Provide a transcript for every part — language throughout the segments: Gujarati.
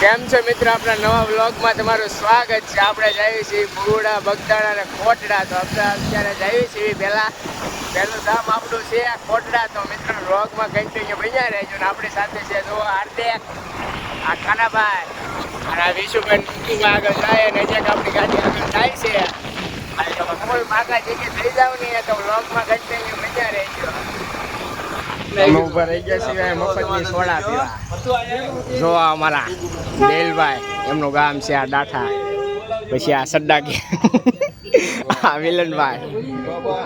કેમ છે મિત્રો, આપણા નવા વ્લોગમાં તમારું સ્વાગત છે। આપણે જઈએ છીએ બુરડા, બગદાણા અને કોટડા। તો આપણે અત્યારે જઈએ છીએ પહેલું ધામ આપણું છે કોટડા। તો મિત્રો વ્લોગમાં કન્ટિન્યુ બન્યા રહેજો ને આપણી સાથે છે જો હાર્દિક, આ ખાનાભાઈ અને આ વિશુભાઈ આગળ જાય અને જે આપણી ગાડી આગળ જાય છે અને તમે ફૂલ માગા જગ્યાએ થઈ જાવ ને તો વ્લોગમાં કન્ટિન્યુ બન્યા રહેજો। અમે ઉભા રહી ગયા છીએ મફતની સોડા પીવા। જો અમારા દેલભાઈ, એમનું ગામ છે આ ડાઠા, પછી આ સડ્ડા આ વિલનભાઈ,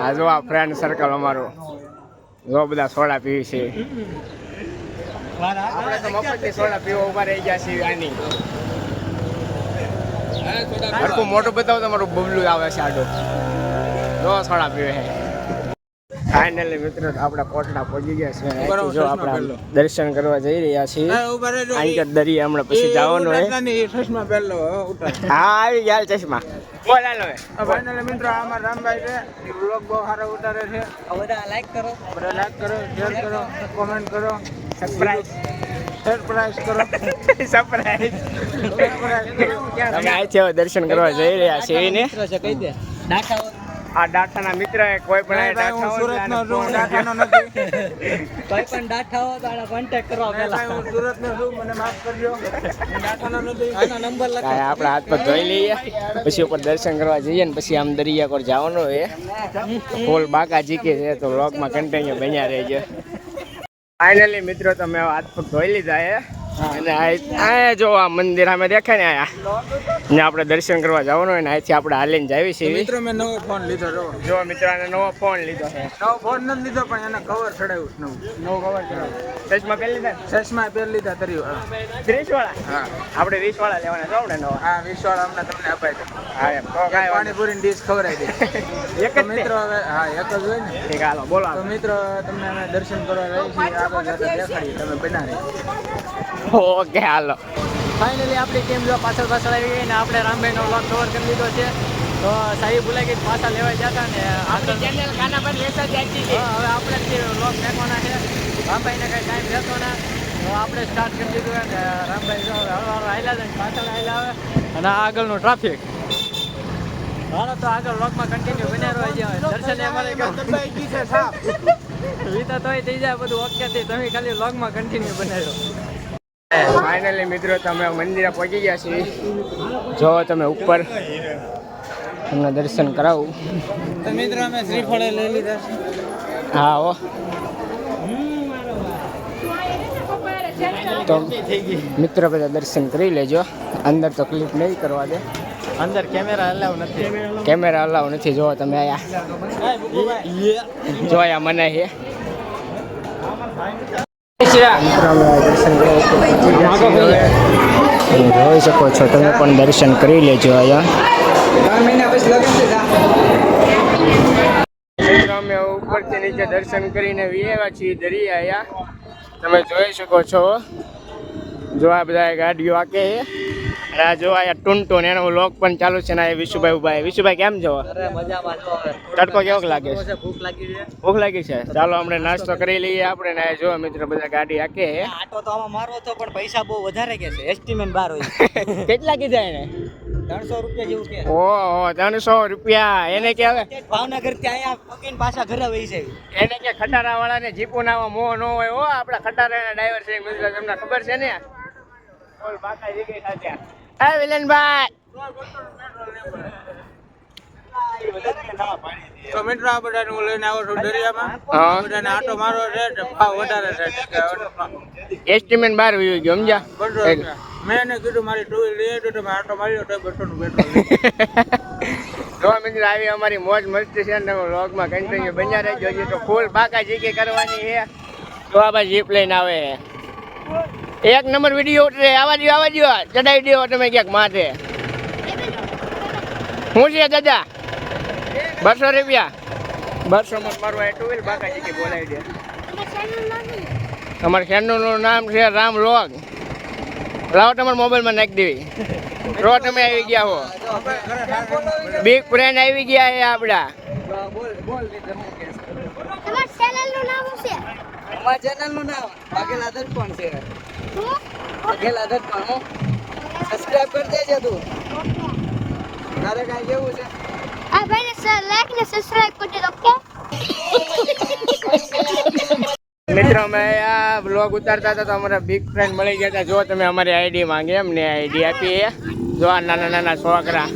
આ જો આ ફ્રેન્ડ સર્કલ અમારું, જો બધા સોડા પીવી છે। આપણે તો મફતની સોડા પીવા ઉભા રહી ગયા છીએ। આની હરખું મોટું બતાવો, તમારું બબલું આવે છે આડો, જો સોડા પીવે છે। ફાઇનલી મિત્રો આપણે કોટડા પહોંચી ગયા છે। જો આપણે દર્શન કરવા જઈ રહ્યા છીએ આંકર દરિયા, હમણાં પછી જવાનું હોય। હા આવી ગયા ચશ્મા બોલાલો। ફાઇનલી મિત્રો આમાં રામભાઈ છે, વ્લોગ બહુ સારો ઉતારે છે। બધા લાઈક કરો, શેર કરો, કોમેન્ટ કરો, સરપ્રાઈઝ કરો, સરપ્રાઈઝ તમે આ છે દર્શન કરવા જઈ રહ્યા છીએ ને આ ડાઠાના મિત્ર કોઈ પણ સુરતનો છું, ડાઠાનો નથી। કોઈ પણ ડાઠા હો તો આને કોન્ટેક્ટ કરવા પહેલા હું સુરતનો છું, મને માફ કરજો, ડાઠાનો નથી। આનો નંબર લખો। આપણે હાથ પગ ધોઈ લઈએ, પછી ઉપર દર્શન કરવા જઈએ ને પછી આમ દરિયા પર જવાનું હોય। ફૂલ બાકા જીકે છે તો વ્લોગમાં કન્ટિન્યુ બન્યા રહેજો। ફાઇનલી મિત્રો તમે હાથ પગ ધોઈ લીધા છે અને આ જો આ મંદિર અમે દેખાય ને આયા ને આપણે દર્શન કરવા જવાનું હોય ને અહીંથી આપણે હાલીને જાવી છીએ। મિત્રો મેં નવો ફોન લીધો જો મિત્રો આને નવો ફોન લીધો છે। નવો ફોન નથી લીધો પણ એને કવર ચડાવ્યું નવું કવર ચડાવ્યું, ચશ્મા પહેરી લીધા, ચશ્મા પહેરી લીધા તરી 30 વાળા। હા આપણે 20 વાળા લેવાના છો ને નવા। હા 20 વાળા અમને તમને અપાય છે। હા એમ તો કાંઈ પાણીપુરીની ડીશ ખવડાવી દે એક જ મિત્રો હવે। હા એક જ હોય ને, ઠીક હાલો બોલો। તો મિત્રો તમને અમે દર્શન કરવા રહી છીએ, આગળ જતા દેખાડીએ, તમે બના રહી। ઓકે હાલો। ફાઇનલી આપણી ટીમ જો પાછળ આવી ગઈ ને આપણે રામભાઈનો વ્લોગ કવર કરી લીધો છે। તો સાહેબ ભૂલાઈ ગઈ, પાછા લેવા જતા ને આપણી ચેનલ ખાના પર લેસા જાતી છે। હવે આપણે વ્લોગ નાખવાના છે, રામભાઈને કઈ ટાઈમ રહેતો ના, તો આપણે સ્ટાર્ટ કરી દીધું અને રામભાઈ જો હળવાળો હાલ્યા જાય, પાછળ હાલ્યા આવે અને આગળનું ટ્રાફિક। હાલો તો આગળ વ્લોગમાં કન્ટિન્યુ બન્યા રહો છે। દર્શન અમારે વિતા તોય થઈ જાય બધું ઓકે થી, તમે ખાલી વ્લોગમાં કન્ટિન્યુ બનાવ્યો। ફાઇનલી મિત્રો તમે મંદિરે પહોંચી ગયા છીએ। જો તમે ઉપર તમને દર્શન કરાવું। તો મિત્રો અમે શ્રીફળે લઈ લીધા છે। હા હો, તો મિત્રો બધા દર્શન કરી લેજો। અંદર તો ક્લિપ નહીં કરવા દે, અંદર કેમેરા અલાઉ નથી, કેમેરા અલાઉ નથી। જો તમે આયા જોયા મને છે જોઈ શકો છો, તમે પણ દર્શન કરી લેજો અહીંયા। અમે ઉપરથી નીચે દર્શન કરીને આવ્યા છીએ દરિયા। તમે જોઈ શકો છો, જો આ બધા ગાડીઓ આકે છે, જો આ ટૂન એનો વ્લોગ પણ ચાલુ છે ને વિશુભાઈ ઉભા। વિશુભાઈ કેમ છો? મજામાં જો હવે તડકો કેવો લાગે છે? ભૂખ લાગી છે, ભૂખ લાગી છે, ચાલો આપણે નાસ્તો કરી લઈએ આપણે ને। જો મિત્રો બધા ગાડી આકે આટો તો આમાં મારવો તો પણ પૈસા બહુ વધારે કે છે, એસ્ટિમેટ 12 હોય। કેટલા કીધા એને? 300 રૂપિયા જેવું કે। ઓહો 300 રૂપિયા એને કે હવે ભાવનગર થી અહીંયા પકીને પાછા ઘરે વહી છે। એને કે ખટારા વાળા ને જીપો નાવા મોહ ન હોય હો। આપડા ખટારા ડ્રાઈવર છે મિત્રો, તમને ખબર છે ને? બોલ બાકા જગ્યાએ સાથે એ વિલનભાઈ તો મિત્રો આ બધાને હું લઈને આવું છું દરિયામાં। હા બધાને આટો મારવો છે, ભાવ વધારે છે। એસ્ટિમેટ 12 વયું ગયો સમજ્યા? 200 રૂપિયા મેં એને કીધું મારી ટુ વ્હીલ લઈ તો તમે આટો માર્યો તો 200 નું પેટ્રોલ। જો મિત્રો આવી અમારી મોજ મસ્તી છે ને, વ્લોગમાં કન્ટિન્યુ બન્યા રહેજો। હજી તો ફૂલ બાકા જીકે કરવાની છે। તો આ બાજુ જીપ લઈને આવે, એક નંબર વિડીયો ઉતરે। આવા દો ચડાવી દો તમે ક્યાંક માથે। શું છે દાદા 200 રૂપિયા? 200 માં મારું આ ટુ વ્હીલ બાકા જીકે બોલાવી દે। તમારા ચેનલનું નામ છે રામ વ્લોગ। લાવો તમારા મોબાઈલમાં નાખી દેવી। રો તમે આવી ગયા હો, બિગ ફ્રેન્ડ આવી ગયા છે આપડા। તમારા ચેનલનું નામ શું છે? અમારા ચેનલનું નામ વાઘેલા દર્પણ છે। વાઘેલા દર્પણ સબસ્ક્રાઇબ કરી દેજે તું. તારે કાંઈ કેવું છે? આ ભાઈને લાઈક ને સબસ્ક્રાઇબ કરી દેજો ઓકે. મિત્રો અમે આ બ્લોગ ઉતારતા હતા તો અમારા બિગ ફ્રેન્ડ મળી ગયા હતા. જો તમે અમારી આઈડી માંગે એમને આઈડી આપીએ. જો આ નાના નાના છોકરા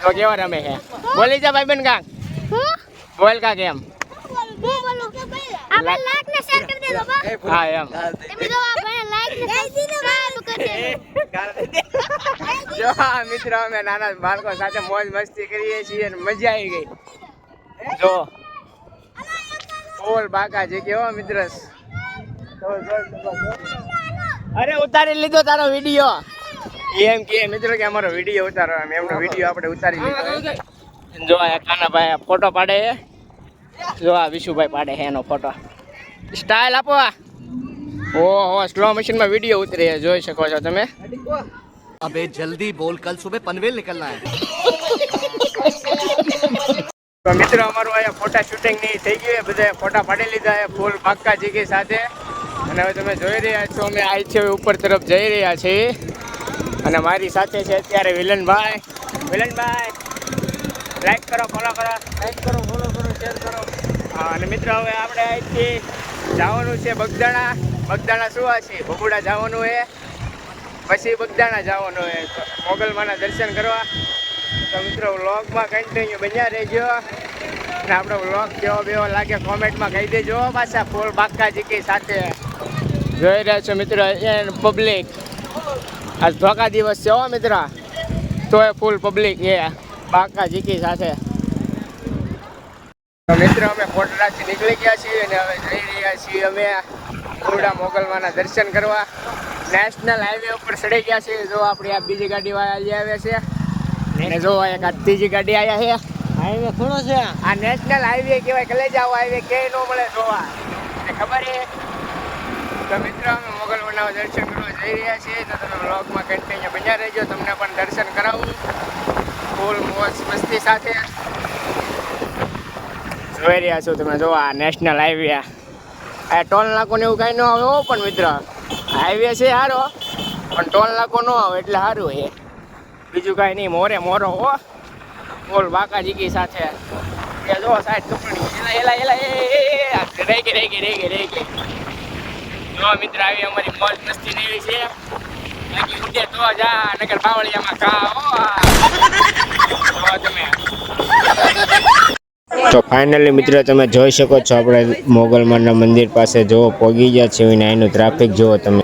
તો કેવા રમે છે. બોલી જા ભાઈબંધ કાંક. હું બોલ કાંક એમ. બોલું આપણે લાઈક ને શેર કરી દેજો બા. હા એમ. તમે જો આ ભાઈને લાઈક ને સબસ્ક્રાઇબ કરી દેજો. જો આ મિત્રો અમે નાના બાળકો સાથે મોજ મસ્તી કરીએ છીએ અને મજા આવી ગઈ. જો બોલ બાકા જે કેવો મિત્ર. અરે ઉતારી લીધો તારો વિડીયો. એમ કે મિત્રો કે અમારો વિડીયો ઉતારો. એમનો વિડીયો આપણે ઉતારી લીધો. જો આ કાનાભાઈ ફોટો પાડે છે. જો આ વિશુભાઈ પાડે છે એનો ફોટો. સ્ટાઇલ આપો. ઓહો સ્લો મશીનમાં વિડીયો ઉતરે છે, જોઈ શકો છો તમે. अबे जल्दी बोल, कल सुबह पनवेल निकलना है। તો મિત્રો અમારું અહીંયા ફોટા શૂટિંગ ની થઈ ગયું. બધા ફોટા પાડી લીધા છે ફૂલ પાક્કા જીગી સાથે. અને હવે તમે જોઈ રહ્યા છો અમે આઈ છે ઉપર તરફ જઈ રહ્યા છીએ. અને મારી સાથે છે અત્યારે વિલનભાઈ. વિલનભાઈ લાઈક કરો, ફોલો કરો. લાઈક કરો, ફોલો કરો, શેર કરો. હા અને મિત્રો હવે આપણે અહીંથી જવાનું છે બગદાણા. બગદાણા શું છે? ભગુડા જવાનું છે, પછી બગદાણા જવાનું છે મોગલમાના દર્શન કરવા. તો મિત્રો વ્લોગમાં કન્ટિન્યુ બન્યા રહેજો. અને આપણો વ્લોગ કેવો બેવો લાગે કોમેન્ટમાં કહી દેજો. પાછા ફૂલ બાકા જીકી સાથે જોઈ રહ્યા છો મિત્રો. પબ્લિક આજ ધોકા દિવસ છે હો મિત્ર. તો એ ફૂલ પબ્લિક એ બાકા જીકી સાથે. તો મિત્રો અમે કોટડાથી નીકળી ગયા છીએ અને હવે જઈ રહ્યા છીએ અમે ભગુડા મોગલમાના દર્શન કરવા. નેશનલ હાઈવે ઉપર ચડી ગયા છીએ. જો આપણી આ બીજી ગાડી વાળા આવે છે અને જો એક આ ત્રીજી ગાડી આવ્યા છે. હાઈવે થોડો છે. આ નેશનલ હાઈવે કહેવાય. કલેજાઓ હાઈવે ક્યાંય ન મળે જોવા. અને ખબર છે. તો મિત્રો અમે મોગલમાના દર્શન કરવા જઈ રહ્યા છીએ. તો તમે વ્લોગમાં કન્ટિન્યુ બન્યા રહેજો. તમને પણ દર્શન કરાવું ફૂલ મોજ મસ્તી સાથે. જોઈ રહ્યા છો તમે. જો આ નેશનલ હાઈવે. આ ટોલ નાકો ને એવું કાંઈ ન આવે હો. પણ મિત્ર હાઈવે છે સારો, પણ ટોલ નાકો ન આવે એટલે સારું છે. બીજું કાંઈ નહીં. મોરે મોરો હો બોલ બાકા જીકી સાથે. એ જો સાઈડ ટુકડી એલા એલા એલા રહી ગઈ. જો મિત્ર આવી અમારી મોજ મસ્તી નહીં છે. બાકી ઉડે તો જા નકર બાવળિયામાં કા હો. જો તમે. તો ફાઇનલી મિત્રો તમે જોઈ શકો છો આપણે મોગલમાના મંદિર પાસે જો પહોંચી ગયા છે. એનું ટ્રાફિક જુઓ તમે.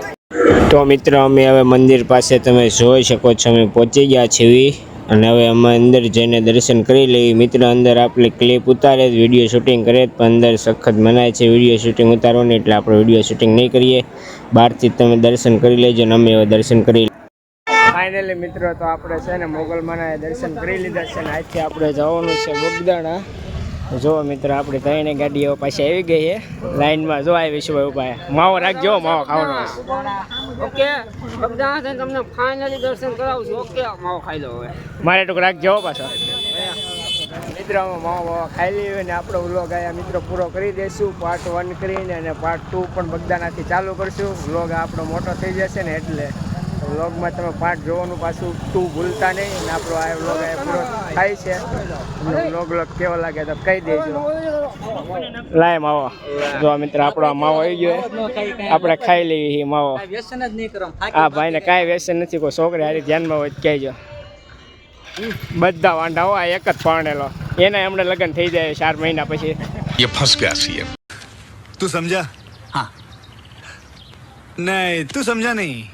તો મિત્રો અમે હવે મંદિર પાસે તમે જોઈ શકો છો અમે પહોંચી ગયા છીએ. અને હવે અમે અંદર જઈને દર્શન કરી લઈએ. મિત્ર અંદર આપણે ક્લિપ ઉતારે વિડીયો શૂટિંગ કરે પણ અંદર સખત મનાય છે વિડીયો શૂટિંગ ઉતારવાની. એટલે આપણે વિડીયો શૂટિંગ નહીં કરીએ. બહારથી તમે દર્શન કરી લેજો અને અમે હવે દર્શન કરી. ફાઇનલી મિત્રો તો આપણે છે ને મોગલમાના દર્શન કરી લીધા છે. ને આજથી આપણે જવાનું છે બગદાણા. જો મિત્ર આપણે ત્રણે ગાડીઓ પાછી આવી ગઈ છે લાઈનમાં. જો આવી વિશુભાઈ ઉભા. માવો રાખજો, માવો ખાવાનો. ઓકે, બગદાણા થઈને તમને ફાઇનલી દર્શન કરાવું છું. ઓકે, માવો ખાઈ લો હવે. મારે ટૂંક રાખજો પાછો. મિત્રો માવો ખાઈ લઈએ ને આપણો વ્લોગ આયા મિત્રો પૂરો કરી દઈશું. પાર્ટ 1 કરીને અને પાર્ટ 2 પણ બગદાણાથી ચાલુ કરશું. વ્લોગ આપણો મોટો થઈ જશે ને એટલે વ્લોગમાં તમે પાર્ટ જોવાનું પાછું 2 ભૂલતા નહીં. અને આપણો આ વ્લોગ પૂરો થાય છે. વ્લોગ કેવો લાગે તો કહી દેજો. લાય માવો. જો મિત્ર આપણો આ માવો આવી ગયો. આપણે ખાઈ લેવી માવો. વ્યસન જ નહીં કરો. આ ભાઈને કાંઈ વ્યસન નથી. કોઈ છોકરી હારી ધ્યાનમાં હોય તો કહેજો. બધા વાંઢા હો. આ એક જ પરણેલો. એના હમણાં લગ્ન થઈ જાય 4 મહિના પછી. ये फंस गया सीएम। तू समझा? हाँ। नहीं, तू समझा नहीं।